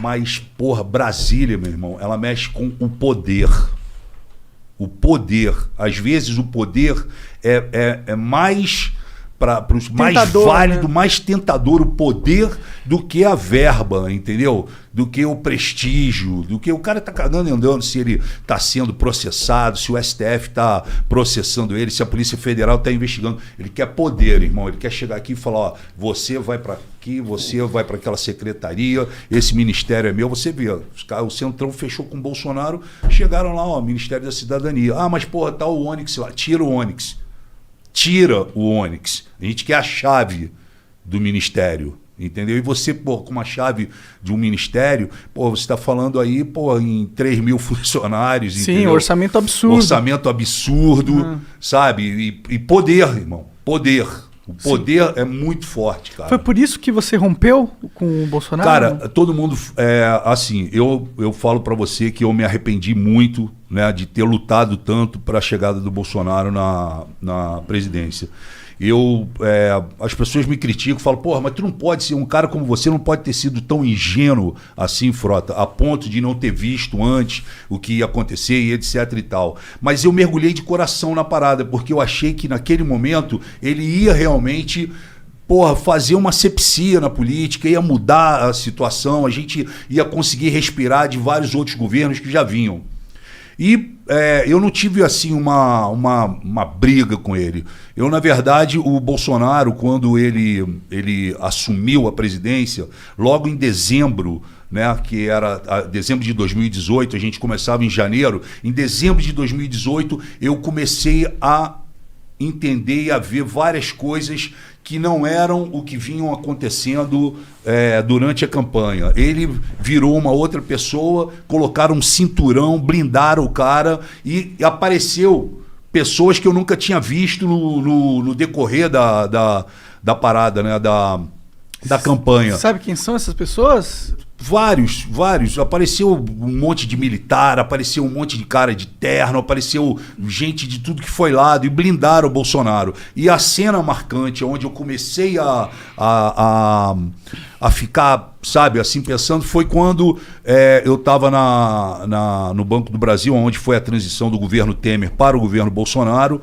Mas, porra, Brasília, meu irmão, ela mexe com o poder. O poder. Às vezes o poder é mais... para os mais válido, né? Mais tentador o poder do que a verba, entendeu? Do que o prestígio, do que o cara tá cagando e andando se ele tá sendo processado, se o STF tá processando ele, se a Polícia Federal tá investigando. Ele quer poder, irmão. Ele quer chegar aqui e falar, ó, você vai para aqui, você vai para aquela secretaria, esse ministério é meu. Você vê, o Centrão fechou com o Bolsonaro, chegaram lá, ó, Ministério da Cidadania. Ah, mas porra, tá o Onyx lá. Tira o Onyx. Tira o Onyx. A gente quer a chave do ministério, entendeu? E você, pô, com uma chave de um ministério, pô, você está falando aí, pô, em 3 mil funcionários. Sim, entendeu? Orçamento absurdo. Orçamento absurdo, sabe? E poder, irmão. Poder. O poder é muito forte, cara. Foi por isso que você rompeu com o Bolsonaro? Cara, todo mundo... assim, eu falo pra você que eu me arrependi muito, né, de ter lutado tanto para a chegada do Bolsonaro na presidência. As pessoas me criticam, falam, porra, mas tu não pode ser, um cara como você não pode ter sido tão ingênuo assim, Frota, a ponto de não ter visto antes o que ia acontecer e etc e tal. Mas eu mergulhei de coração na parada, porque eu achei que naquele momento ele ia realmente... porra, fazer uma asepsia na política, ia mudar a situação, a gente ia conseguir respirar de vários outros governos que já vinham. E eu não tive assim uma briga com ele. Eu, na verdade, o Bolsonaro, quando ele assumiu a presidência, logo em dezembro, né, que era dezembro de 2018, a gente começava em janeiro, em dezembro de 2018 eu comecei a entender e a ver várias coisas que não eram o que vinham acontecendo durante a campanha. Ele virou uma outra pessoa, colocaram um cinturão, blindaram o cara e apareceu pessoas que eu nunca tinha visto no decorrer da parada, né, da campanha. Sabe quem são essas pessoas? Vários. Apareceu um monte de militar, apareceu um monte de cara de terno, apareceu gente de tudo que foi lado e blindaram o Bolsonaro. E a cena marcante, onde eu comecei a ficar, sabe, assim, pensando, foi quando eu estava no Banco do Brasil, onde foi a transição do governo Temer para o governo Bolsonaro.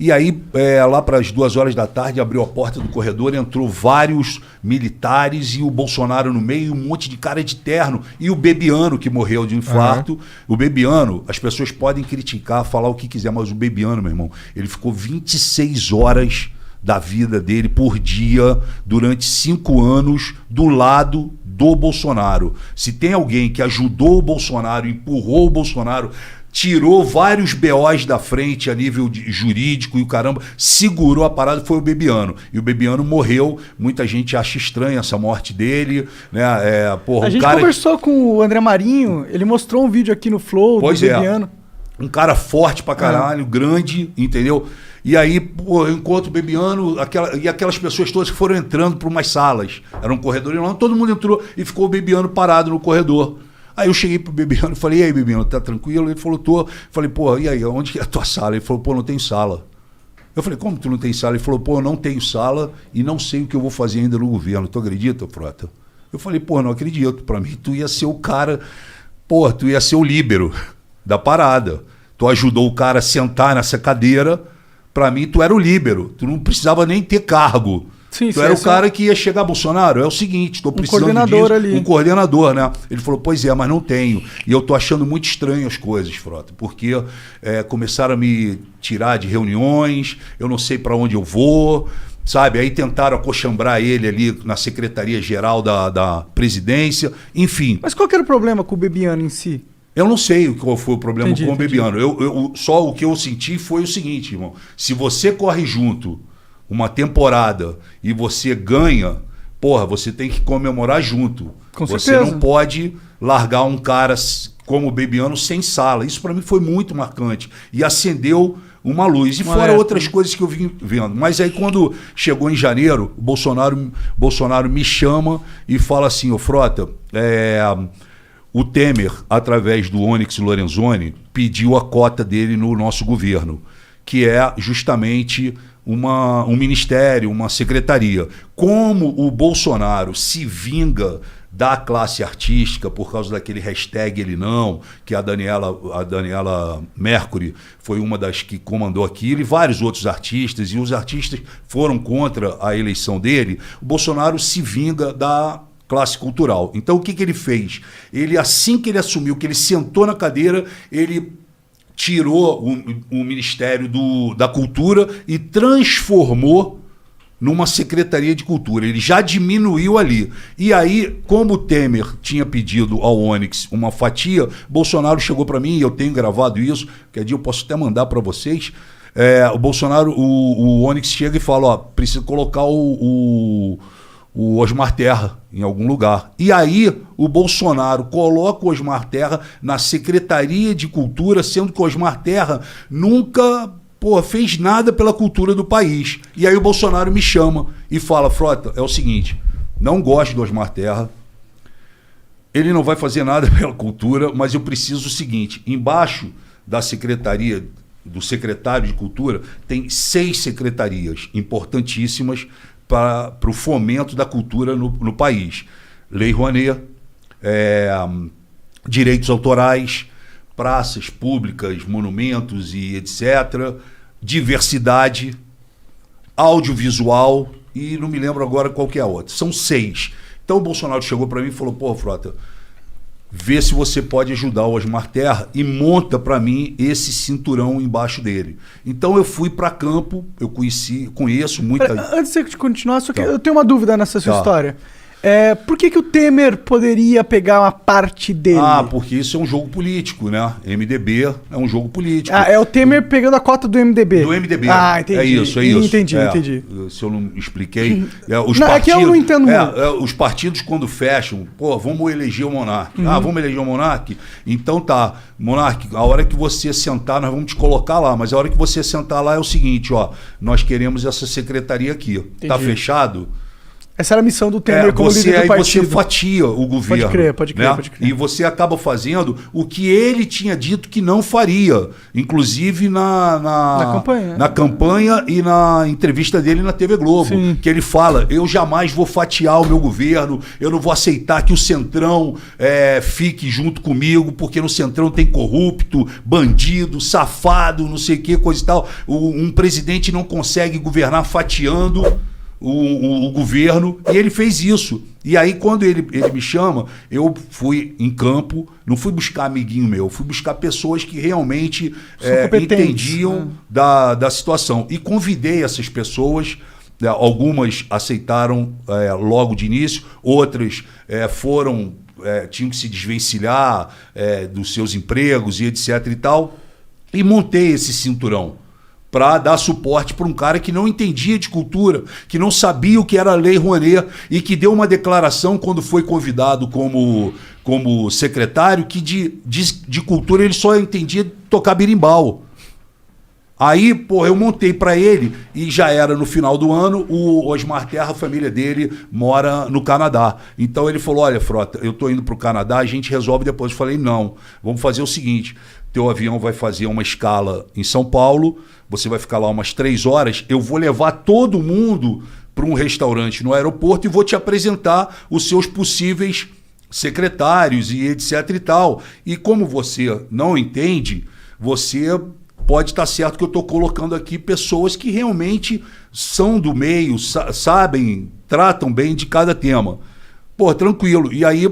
E aí, lá para as 2 horas da tarde, abriu a porta do corredor, entrou vários militares e o Bolsonaro no meio, um monte de cara de terno. E o Bebiano, que morreu de infarto. O Bebiano, as pessoas podem criticar, falar o que quiser, mas o Bebiano, meu irmão, ele ficou 26 horas da vida dele por dia, durante 5 anos, do lado do Bolsonaro. Se tem alguém que ajudou o Bolsonaro, empurrou o Bolsonaro, tirou vários BOs da frente a nível jurídico e o caramba, segurou a parada, foi o Bebiano. E o Bebiano morreu, muita gente acha estranha essa morte dele, né? A gente conversou com o André Marinho, ele mostrou um vídeo aqui no Flow do Bebiano. Um cara forte pra caralho, grande, entendeu? E aí, pô, eu encontro o Bebiano e aquelas pessoas todas que foram entrando por umas salas. Era um corredor enorme, todo mundo entrou e ficou o Bebiano parado no corredor. Aí eu cheguei pro Bebiano e falei, e aí, Bebiano, tá tranquilo? Ele falou, tô. Falei, pô, e aí, onde é a tua sala? Ele falou, pô, não tem sala. Eu falei, como tu não tem sala? Ele falou, pô, eu não tenho sala e não sei o que eu vou fazer ainda no governo. Tu acredita, Frota? Eu falei, pô, não acredito. Pra mim, tu ia ser o cara, pô, tu ia ser o líbero da parada. Tu ajudou o cara a sentar nessa cadeira. Pra mim, tu era o líbero. Tu não precisava nem ter cargo. Sim, tu era o cara que ia chegar, Bolsonaro, é o seguinte, tô precisando coordenador ali. Um coordenador, né? Ele falou, pois é, mas não tenho. E eu tô achando muito estranho as coisas, Frota, porque começaram a me tirar de reuniões, eu não sei para onde eu vou, sabe? Aí tentaram acochambrar ele ali na Secretaria-Geral da Presidência, enfim. Mas qual que era o problema com o Bebiano em si? Eu não sei qual foi o problema com o Bebiano. Entendi. Só o que eu senti foi o seguinte, irmão. Se você corre junto uma temporada e você ganha, porra, você tem que comemorar junto. Com você certeza. não pode largar um cara como o Bebiano sem sala. Isso para mim foi muito marcante. E acendeu uma luz. E fora outras coisas que eu vim vendo. Mas aí quando chegou em janeiro, o Bolsonaro me chama e fala assim, ô Frota, o Temer, através do Onyx Lorenzoni, pediu a cota dele no nosso governo, que é justamente um ministério, uma secretaria. Como o Bolsonaro se vinga da classe artística, por causa daquele hashtag ele não, que a Daniela Mercury foi uma das que comandou aquilo, e vários outros artistas, e os artistas foram contra a eleição dele, o Bolsonaro se vinga da classe cultural. Então o que ele fez? Ele, assim que ele assumiu, que ele sentou na cadeira, ele tirou o Ministério da Cultura e transformou numa Secretaria de Cultura. Ele já diminuiu ali. E aí, como o Temer tinha pedido ao Onyx uma fatia, Bolsonaro chegou para mim, e eu tenho gravado isso, qualquer dia eu posso até mandar para vocês, o Bolsonaro, o Onyx chega e fala, precisa colocar o Osmar Terra em algum lugar. E aí o Bolsonaro coloca o Osmar Terra na Secretaria de Cultura, sendo que o Osmar Terra nunca fez nada pela cultura do país. E aí o Bolsonaro me chama e fala, Frota, é o seguinte, não gosto do Osmar Terra, ele não vai fazer nada pela cultura, mas eu preciso o seguinte, embaixo da secretaria, do secretário de Cultura, tem 6 secretarias importantíssimas para o fomento da cultura no país. Lei Rouanet, direitos autorais, praças públicas, monumentos e etc., diversidade, audiovisual e não me lembro agora qual que é a outra. São 6. Então o Bolsonaro chegou para mim e falou, Frota, vê se você pode ajudar o Osmar Terra e monta para mim esse cinturão embaixo dele. Então eu fui para campo, eu conheço muita... Antes de continuar, só que eu tenho uma dúvida nessa sua história. Por que o Temer poderia pegar uma parte dele? Porque isso é um jogo político, né? MDB é um jogo político. É o Temer pegando a cota do MDB. Do MDB. Entendi. É isso. Entendi. Se eu não expliquei... É que eu não entendo muito. Os partidos, quando fecham, vamos eleger o Monark. Vamos eleger o Monark? Então tá, Monark, a hora que você sentar, nós vamos te colocar lá, mas a hora que você sentar lá é o seguinte, nós queremos essa secretaria aqui. Entendi. Tá fechado? Essa era a missão do Temer como líder do partido. Você fatia o governo. Pode crer. E você acaba fazendo o que ele tinha dito que não faria. Inclusive na campanha e na entrevista dele na TV Globo. Sim. Que ele fala, eu jamais vou fatiar o meu governo, eu não vou aceitar que o Centrão fique junto comigo, porque no Centrão tem corrupto, bandido, safado, não sei o que, coisa e tal. Um presidente não consegue governar fatiando o governo, e ele fez isso. E aí, quando ele me chama, eu fui em campo, não fui buscar amiguinho meu, fui buscar pessoas que realmente entendiam da situação. E convidei essas pessoas, algumas aceitaram logo de início, outras tinham que se desvencilhar dos seus empregos e etc e tal, e montei esse cinturão para dar suporte para um cara que não entendia de cultura, que não sabia o que era a Lei Rouanet e que deu uma declaração quando foi convidado como secretário que de cultura ele só entendia tocar berimbau. Aí, eu montei para ele e já era no final do ano, o Osmar Terra, a família dele, mora no Canadá. Então ele falou, olha, Frota, eu tô indo pro Canadá, a gente resolve depois. Eu falei, não, vamos fazer o seguinte, teu avião vai fazer uma escala em São Paulo, você vai ficar lá umas 3 horas, eu vou levar todo mundo para um restaurante no aeroporto e vou te apresentar os seus possíveis secretários e etc e tal. E como você não entende, você pode estar certo que eu estou colocando aqui pessoas que realmente são do meio, sabem, tratam bem de cada tema. Tranquilo. E aí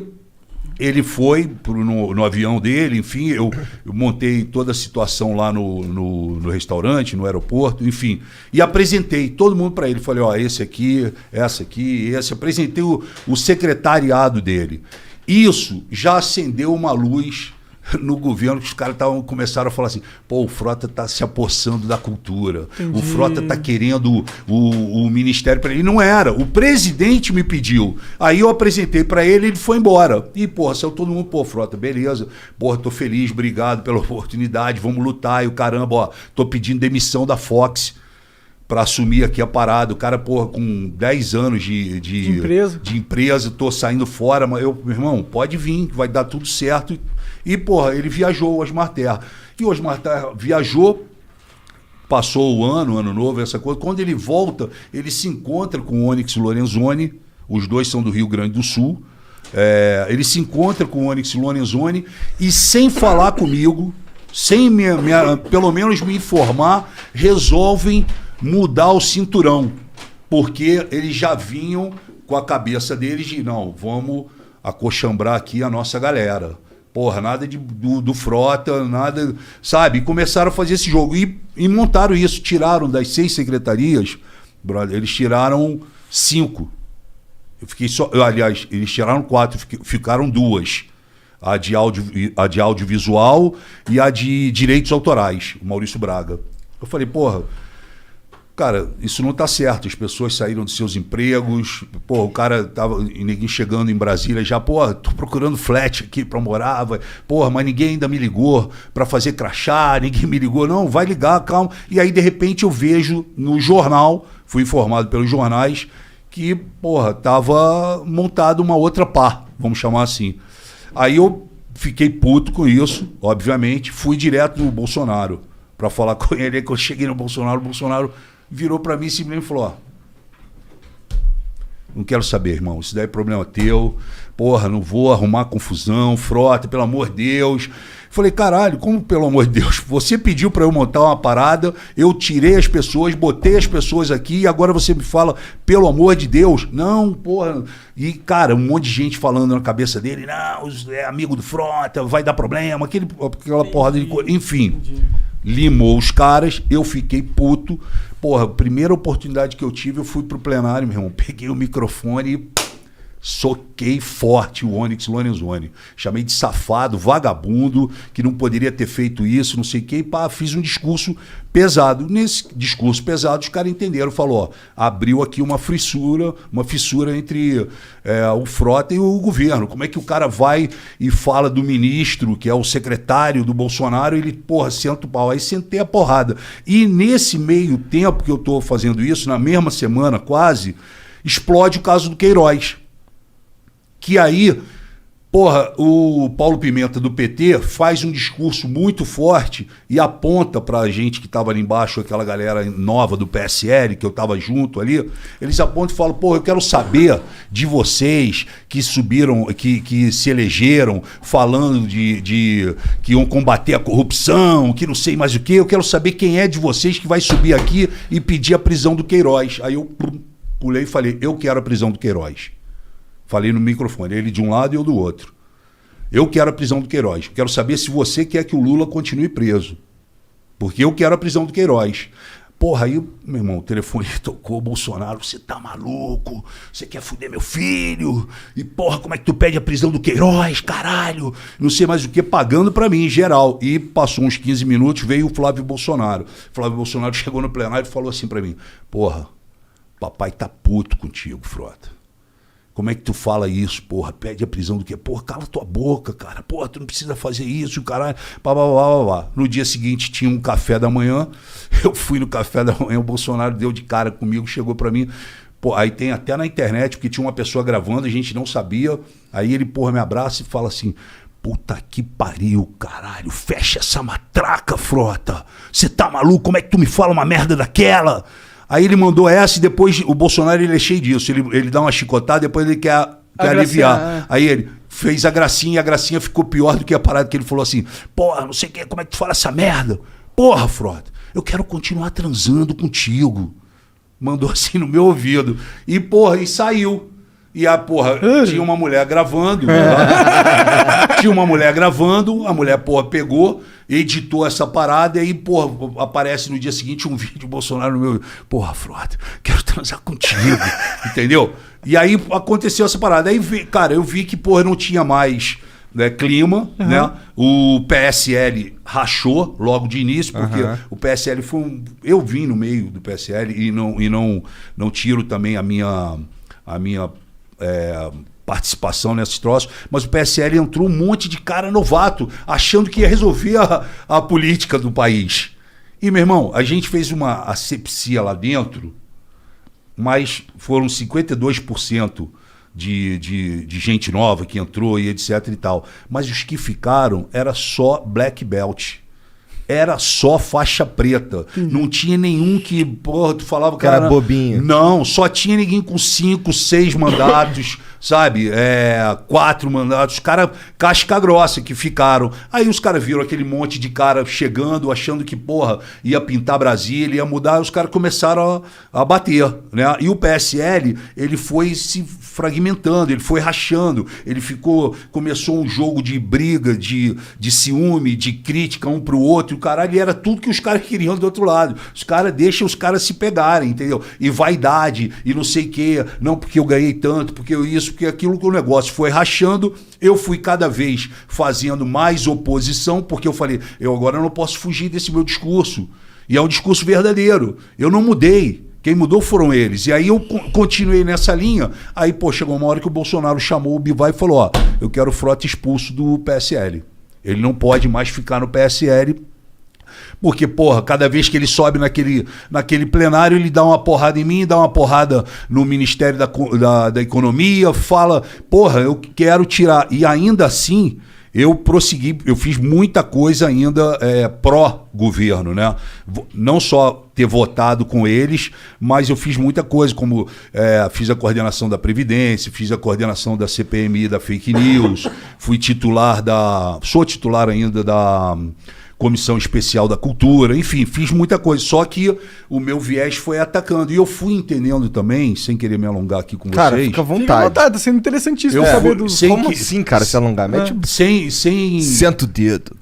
ele foi no avião dele, enfim, eu montei toda a situação lá no restaurante, no aeroporto, enfim, e apresentei todo mundo para ele. Falei, esse aqui, essa aqui, esse. Apresentei o secretariado dele. Isso já acendeu uma luz no governo, que os caras começaram a falar assim, o Frota está se apossando da cultura. Entendi. O Frota está querendo o ministério para ele. Não era. O presidente me pediu. Aí eu apresentei para ele, ele foi embora. E, saiu todo mundo, Frota, beleza. Tô feliz, obrigado pela oportunidade, vamos lutar. E o caramba, tô pedindo demissão da Fox para assumir aqui a parada. O cara, com 10 anos de empresa, tô saindo fora, mas meu irmão, pode vir, vai dar tudo certo. E, ele viajou, o Osmar Terra. E o Osmar Terra viajou, passou o ano novo, essa coisa. Quando ele volta, ele se encontra com o Onyx Lorenzoni, os dois são do Rio Grande do Sul, Ele se encontra com o Onyx Lorenzoni e, sem falar comigo, sem pelo menos me informar, resolvem mudar o cinturão. Porque eles já vinham com a cabeça deles de, não, vamos acochambrar aqui a nossa galera. Porra, nada do Frota, nada, sabe? E começaram a fazer esse jogo. E montaram isso, tiraram das 6 secretarias, brother, eles tiraram 5. Eu fiquei só. Aliás, eles tiraram 4, ficaram 2. A de audiovisual e a de direitos autorais, o Maurício Braga. Eu falei, porra, cara, isso não tá certo. As pessoas saíram dos seus empregos. Porra, o cara tava. Ninguém chegando em Brasília já, porra, tô procurando flat aqui pra morar. Porra, mas ninguém ainda me ligou pra fazer crachá, ninguém me ligou. Não, vai ligar, calma. E aí, de repente, eu vejo no jornal, fui informado pelos jornais, que, porra, tava montado uma outra pá, vamos chamar assim. Aí eu fiquei puto com isso, obviamente, fui direto no Bolsonaro pra falar com ele. Aí quando eu cheguei no Bolsonaro, o Bolsonaro virou pra mim e simplesmente falou, ó, não quero saber, irmão, isso daí é problema teu, porra, não vou arrumar confusão, Frota, pelo amor de Deus. Falei, caralho, como pelo amor de Deus? Você pediu pra eu montar uma parada, eu tirei as pessoas, botei as pessoas aqui e agora você me fala, pelo amor de Deus? Não, porra. E, cara, um monte de gente falando na cabeça dele, não, é amigo do Frota, vai dar problema, aquela porrada de coisa. Enfim, limou os caras, eu fiquei puto. Porra, a primeira oportunidade que eu tive, eu fui pro plenário, meu irmão, peguei o microfone e soquei forte o Onyx Lorenzoni. Chamei de safado, vagabundo, que não poderia ter feito isso, não sei o quê. E pá, fiz um discurso pesado. Nesse discurso pesado, os caras entenderam. Falou, ó, abriu aqui uma fissura entre o Frota e o governo. Como é que o cara vai e fala do ministro, que é o secretário do Bolsonaro, e ele, porra, senta o pau. Aí sentei a porrada. E nesse meio tempo que eu tô fazendo isso, na mesma semana quase, explode o caso do Queiroz. Que aí, porra, o Paulo Pimenta do PT faz um discurso muito forte e aponta pra gente que tava ali embaixo, aquela galera nova do PSL, que eu tava junto ali, eles apontam e falam, porra, eu quero saber de vocês que subiram, que se elegeram falando de que iam combater a corrupção, que não sei mais o que, eu quero saber quem é de vocês que vai subir aqui e pedir a prisão do Queiroz. Aí eu pulei e falei, eu quero a prisão do Queiroz. Falei no microfone, ele de um lado e eu do outro. Eu quero a prisão do Queiroz. Quero saber se você quer que o Lula continue preso. Porque eu quero a prisão do Queiroz. Porra, aí, meu irmão, o telefone tocou, Bolsonaro, você tá maluco? Você quer fuder meu filho? E porra, como é que tu pede a prisão do Queiroz, caralho? Não sei mais o que, pagando pra mim, em geral. E passou uns 15 minutos, veio o Flávio Bolsonaro. Flávio Bolsonaro chegou no plenário e falou assim pra mim, porra, papai tá puto contigo, Frota. Como é que tu fala isso, porra? Pede a prisão do quê? Porra, cala tua boca, cara. Porra, tu não precisa fazer isso, caralho. Pá, pá, pá, pá, pá. No dia seguinte tinha um café da manhã. Eu fui no café da manhã, o Bolsonaro deu de cara comigo, chegou pra mim. Pô, aí tem até na internet, porque tinha uma pessoa gravando, a gente não sabia. Aí ele, porra, me abraça e fala assim, puta que pariu, caralho. Fecha essa matraca, Frota. Você tá maluco? Como é que tu me fala uma merda daquela? Aí ele mandou essa e depois o Bolsonaro ele é cheio disso. Ele dá uma chicotada, depois ele quer aliviar. Aí ele fez a gracinha e a gracinha ficou pior do que a parada que ele falou assim, porra, não sei o que, como é que tu fala essa merda? Porra, Frota, eu quero continuar transando contigo. Mandou assim no meu ouvido. E porra, e saiu. E a porra, tinha uma mulher gravando. Tinha uma mulher gravando, a mulher, porra, pegou, editou essa parada e aí, porra, aparece no dia seguinte um vídeo do Bolsonaro no meu. Porra, Frota, quero transar contigo. Entendeu? E aí aconteceu essa parada. Aí, cara, eu vi que, porra, não tinha mais, né, clima, né? O PSL rachou logo de início, porque o PSL foi um. Eu vim no meio do PSL e não tiro também a minha participação nesses troços, mas o PSL entrou um monte de cara novato, achando que ia resolver a política do país. E, meu irmão, a gente fez uma asepsia lá dentro, mas foram 52% de gente nova que entrou e etc e tal. Mas os que ficaram era só black belt. era só faixa preta. Não tinha nenhum que, porra, tu falava que era bobinho. Não, só tinha ninguém com 5, 6 mandatos, sabe? 4 mandatos. Os caras casca grossa que ficaram. Aí os caras viram aquele monte de cara chegando, achando que, porra, ia pintar Brasília, ia mudar. Os caras começaram a bater, né? E o PSL, ele foi se fragmentando, ele foi rachando, começou um jogo de briga, de ciúme, de crítica um pro outro, o caralho, era tudo que os caras queriam do outro lado. Os caras deixam os caras se pegarem, entendeu? E vaidade, e não sei o quê, não porque eu ganhei tanto, porque eu isso, porque aquilo, que o negócio foi rachando, eu fui cada vez fazendo mais oposição, porque eu falei, eu agora não posso fugir desse meu discurso. E é um discurso verdadeiro. Eu não mudei. Quem mudou foram eles. E aí eu continuei nessa linha. Aí, pô, chegou uma hora que o Bolsonaro chamou o Bivar e falou, ó, eu quero o Frota expulso do PSL. Ele não pode mais ficar no PSL, porque, porra, cada vez que ele sobe naquele plenário, ele dá uma porrada em mim, dá uma porrada no Ministério da Economia, fala, porra, eu quero tirar. E ainda assim, eu prossegui, eu fiz muita coisa ainda pró-governo, né? Não só ter votado com eles, mas eu fiz muita coisa, como fiz a coordenação da Previdência, fiz a coordenação da CPMI, da Fake News, sou titular ainda da Comissão Especial da Cultura, enfim, fiz muita coisa, só que o meu viés foi atacando, e eu fui entendendo também, sem querer me alongar aqui com cara, vocês. Fica à vontade, tá sendo interessantíssimo saber do... Como assim, cara, se alongar? Mete... Senta o dedo.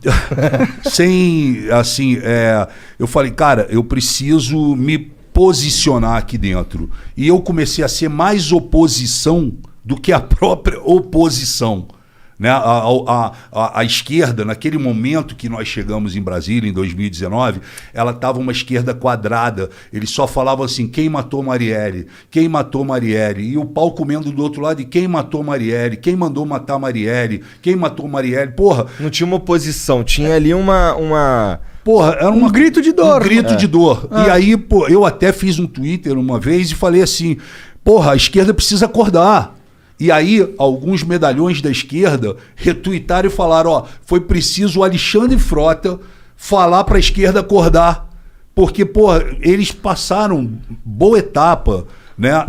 Eu falei, cara, eu preciso me posicionar aqui dentro, e eu comecei a ser mais oposição do que a própria oposição. Né? A esquerda, naquele momento que nós chegamos em Brasília, em 2019, ela estava uma esquerda quadrada. Eles só falavam assim, quem matou Marielle? Quem matou Marielle? E o pau comendo do outro lado, e quem matou Marielle? Quem mandou matar Marielle? Quem matou Marielle? Porra! Não tinha uma oposição, tinha ali uma... Porra, era um grito de dor. Um grito de dor. E aí, pô, eu até fiz um Twitter uma vez e falei assim, porra, a esquerda precisa acordar. E aí, alguns medalhões da esquerda retuitaram e falaram, ó, foi preciso o Alexandre Frota falar para a esquerda acordar. Porque, porra, eles passaram boa etapa, né,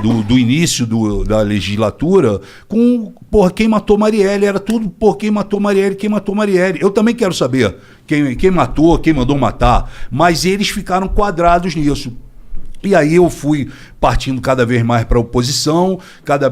do início da legislatura com, porra, quem matou Marielle, era tudo, porra, quem matou Marielle. Eu também quero saber quem matou, quem mandou matar, mas eles ficaram quadrados nisso. E aí eu fui partindo cada vez mais para a oposição, cada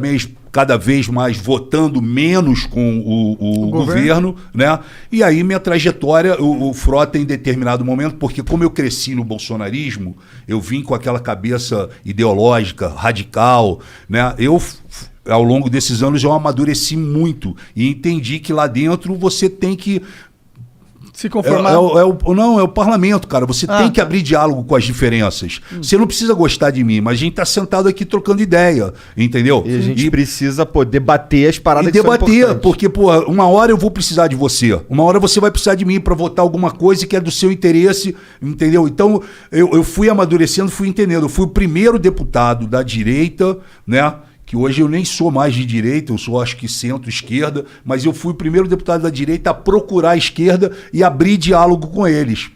vez mais votando menos com o governo, né? E aí minha trajetória, o Frota em determinado momento, porque como eu cresci no bolsonarismo, eu vim com aquela cabeça ideológica, radical, né? Ao longo desses anos eu amadureci muito e entendi que lá dentro você tem que se conformar. Não, é o parlamento, cara. Você tem que abrir diálogo com as diferenças. Você não precisa gostar de mim, mas a gente tá sentado aqui trocando ideia, entendeu? E a gente precisa poder debater as paradas que são importantes. Porque, pô, uma hora eu vou precisar de você, uma hora você vai precisar de mim para votar alguma coisa que é do seu interesse, entendeu? Então, eu fui amadurecendo, fui entendendo. Eu fui o primeiro deputado da direita, né? Que hoje eu nem sou mais de direita, eu sou acho que centro-esquerda, mas eu fui o primeiro deputado da direita a procurar a esquerda e abrir diálogo com eles.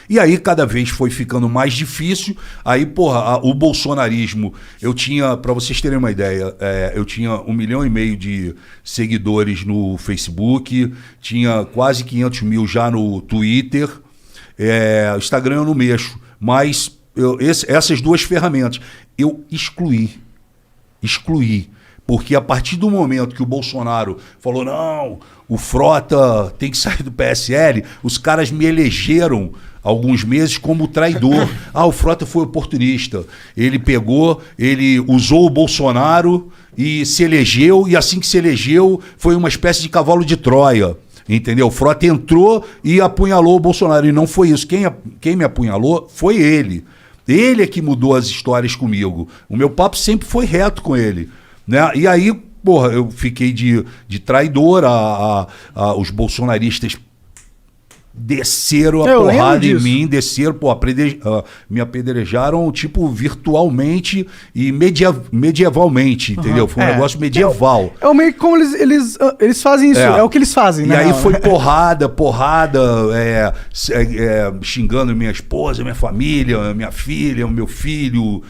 E aí cada vez foi ficando mais difícil, aí, porra, o bolsonarismo, eu tinha, para vocês terem uma ideia, eu tinha 1,5 milhão de seguidores no Facebook, tinha quase 500 mil já no Twitter, Instagram eu não mexo, mas essas duas ferramentas eu excluí, porque a partir do momento que o Bolsonaro falou, não, o Frota tem que sair do PSL, os caras me elegeram alguns meses como traidor. O Frota foi oportunista, ele usou o Bolsonaro e se elegeu, e assim que se elegeu foi uma espécie de cavalo de Troia, entendeu? O Frota entrou e apunhalou o Bolsonaro, e não foi isso, quem me apunhalou foi ele. Ele é que mudou as histórias comigo. O meu papo sempre foi reto com ele, né? E aí, porra, eu fiquei de traidor, os bolsonaristas desceram a porrada em mim, desceram, me apedrejaram, tipo, virtualmente e medievalmente, entendeu? Foi um negócio medieval. É meio como eles fazem isso, é o que eles fazem, né? E aí foi porrada, xingando minha esposa, minha família, minha filha, o meu filho,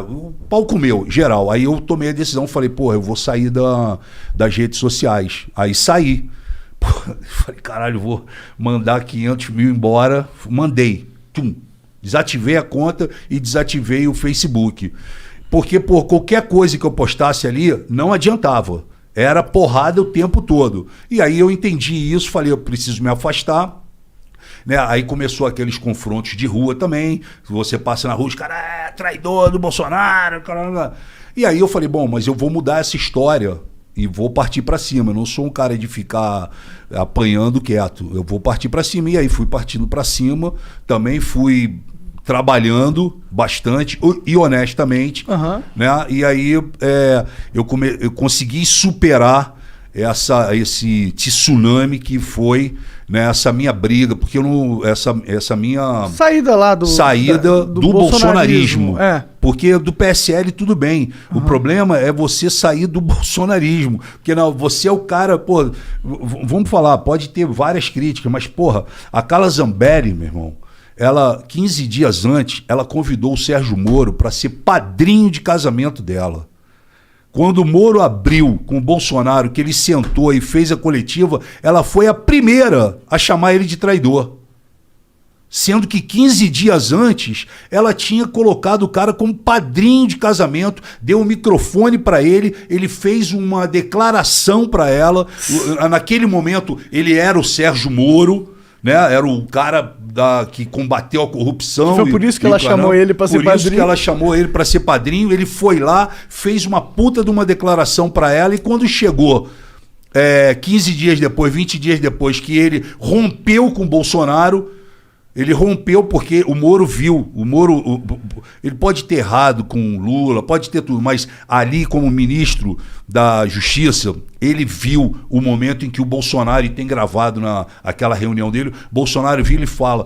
o pau comeu, geral. Aí eu tomei a decisão, falei, eu vou sair das redes sociais. Aí saí. Falei, caralho, vou mandar 500 mil embora. Mandei. Desativei a conta e desativei o Facebook. Porque, qualquer coisa que eu postasse ali, não adiantava. Era porrada o tempo todo. E aí eu entendi isso, falei, eu preciso me afastar. Né? Aí começou aqueles confrontos de rua também. Você passa na rua, os caras, traidor do Bolsonaro, caramba. E aí eu falei, mas eu vou mudar essa história. E vou partir para cima. Eu não sou um cara de ficar apanhando quieto. Eu vou partir para cima. E aí fui partindo para cima. Também fui trabalhando bastante e honestamente. Né? E aí eu consegui superar esse tsunami que foi, né, essa minha briga, porque essa minha saída lá do bolsonarismo. Porque do PSL tudo bem. O problema é você sair do bolsonarismo. Porque você é o cara, vamos falar, pode ter várias críticas, mas a Carla Zambelli, meu irmão, ela 15 dias antes, ela convidou o Sérgio Moro para ser padrinho de casamento dela. Quando o Moro abriu com o Bolsonaro, que ele sentou e fez a coletiva, ela foi a primeira a chamar ele de traidor. Sendo que 15 dias antes, ela tinha colocado o cara como padrinho de casamento, deu um microfone para ele, ele fez uma declaração para ela. Naquele momento, ele era o Sérgio Moro, né? Era o cara que combateu a corrupção. Foi por isso que ela chamou ele para ser padrinho. Por isso que ela chamou ele para ser padrinho. Ele foi lá, fez uma puta de uma declaração para ela, e quando chegou 15 dias depois, 20 dias depois, que ele rompeu com o Bolsonaro, ele rompeu porque o Moro viu. Ele pode ter errado com Lula, pode ter tudo, mas ali, como ministro da Justiça, ele viu o momento em que o Bolsonaro, e tem gravado naquela reunião dele, Bolsonaro vira e fala,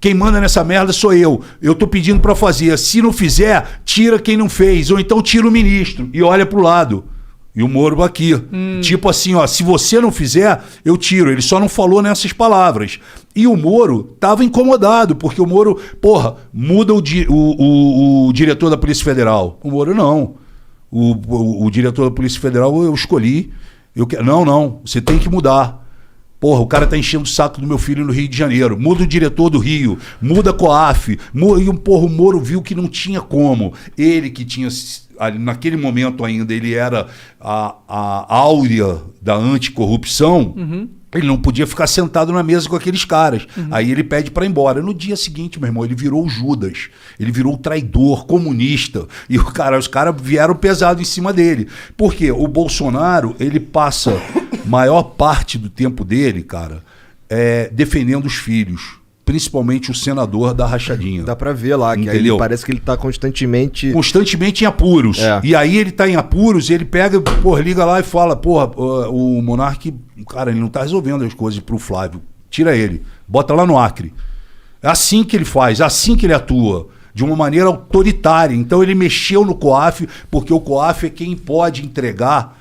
quem manda nessa merda sou eu tô pedindo para fazer, se não fizer, tira quem não fez, ou então tira o ministro, e olha pro lado. E o Moro aqui. Tipo assim, se você não fizer, eu tiro. Ele só não falou nessas palavras. E o Moro estava incomodado, porque o Moro, muda o diretor da Polícia Federal. O Moro não. O diretor da Polícia Federal eu escolhi. Não, você tem que mudar. O cara tá enchendo o saco do meu filho no Rio de Janeiro. Muda o diretor do Rio, muda a COAF. E o Moro viu que não tinha como. Ele que tinha... Naquele momento ainda ele era a áurea da anticorrupção, ele não podia ficar sentado na mesa com aqueles caras. Aí ele pede para ir embora. No dia seguinte, meu irmão, ele virou o Judas, ele virou o traidor, comunista, e os caras vieram pesado em cima dele. Por quê? O Bolsonaro, ele passa maior parte do tempo dele, cara, defendendo os filhos. Principalmente o senador da rachadinha. Dá pra ver lá, que aí parece que ele tá constantemente em apuros. E aí ele tá em apuros, ele pega, liga lá e fala, o Monark, cara, ele não tá resolvendo as coisas pro Flávio. Tira ele, bota lá no Acre. É assim que ele faz, é assim que ele atua. De uma maneira autoritária. Então ele mexeu no COAF, porque o COAF é quem pode entregar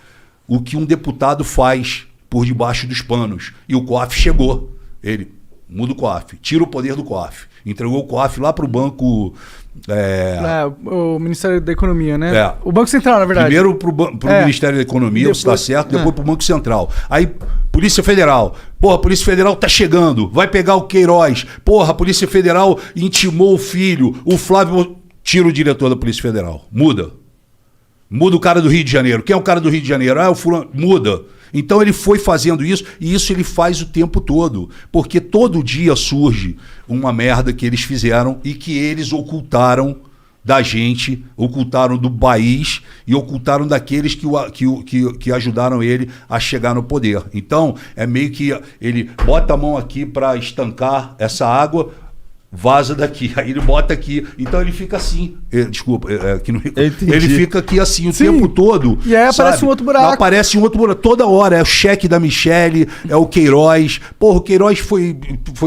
o que um deputado faz por debaixo dos panos. E o COAF chegou. Ele... Muda o COAF, tira o poder do COAF. Entregou o COAF lá para o banco... o Ministério da Economia, né? O Banco Central, na verdade. Primeiro para o Ministério da Economia, depois, você está certo, depois para o Banco Central. Aí, Polícia Federal. A Polícia Federal tá chegando, vai pegar o Queiroz. A Polícia Federal intimou o filho, o Flávio... Tira o diretor da Polícia Federal. Muda o cara do Rio de Janeiro. Quem é o cara do Rio de Janeiro? O fulano. Muda. Então ele foi fazendo isso, e isso ele faz o tempo todo, porque todo dia surge uma merda que eles fizeram e que eles ocultaram da gente, ocultaram do país e ocultaram daqueles que ajudaram ele a chegar no poder. Então é meio que ele bota a mão aqui para estancar essa água, vaza daqui. Aí ele bota aqui. Então ele fica assim. Desculpa, aqui no... ele fica aqui assim o tempo todo. E aí aparece um outro buraco. Aparece um outro buraco. Toda hora. É o cheque da Michele, é o Queiroz. Porra, o Queiroz foi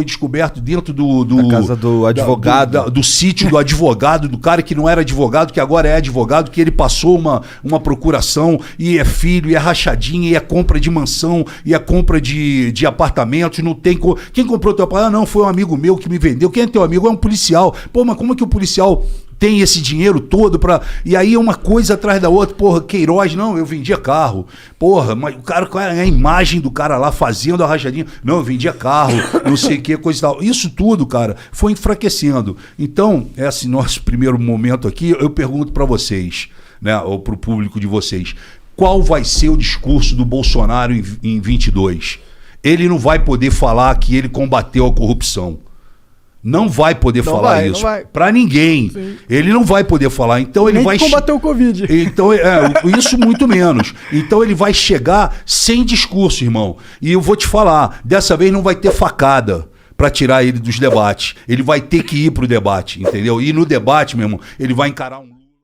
descoberto dentro da casa do advogado. Do sítio do advogado, do cara que não era advogado, que agora é advogado, que ele passou uma procuração, e é filho, e é rachadinha, e é compra de mansão, e é compra de apartamentos. Não tem. Quem comprou teu apartamento? Não, foi um amigo meu que me vendeu. Quem é teu amigo? É um policial. Pô, mas como é que o policial tem esse dinheiro todo pra... E aí é uma coisa atrás da outra. Porra, Queiroz, não, eu vendia carro. Porra, mas o cara, a imagem do cara lá fazendo a rachadinha. Não, eu vendia carro, não sei o que, coisa e tal. Isso tudo, cara, foi enfraquecendo. Então, esse nosso primeiro momento aqui, eu pergunto pra vocês, né, ou pro público de vocês, qual vai ser o discurso do Bolsonaro em 22? Ele não vai poder falar que ele combateu a corrupção. Não vai poder falar isso para ninguém. Sim. Ele não vai poder falar. Então ele vai combater o Covid. Então isso muito menos. Então ele vai chegar sem discurso, irmão. E eu vou te falar, dessa vez não vai ter facada para tirar ele dos debates. Ele vai ter que ir pro debate, entendeu? E no debate, meu irmão, ele vai encarar um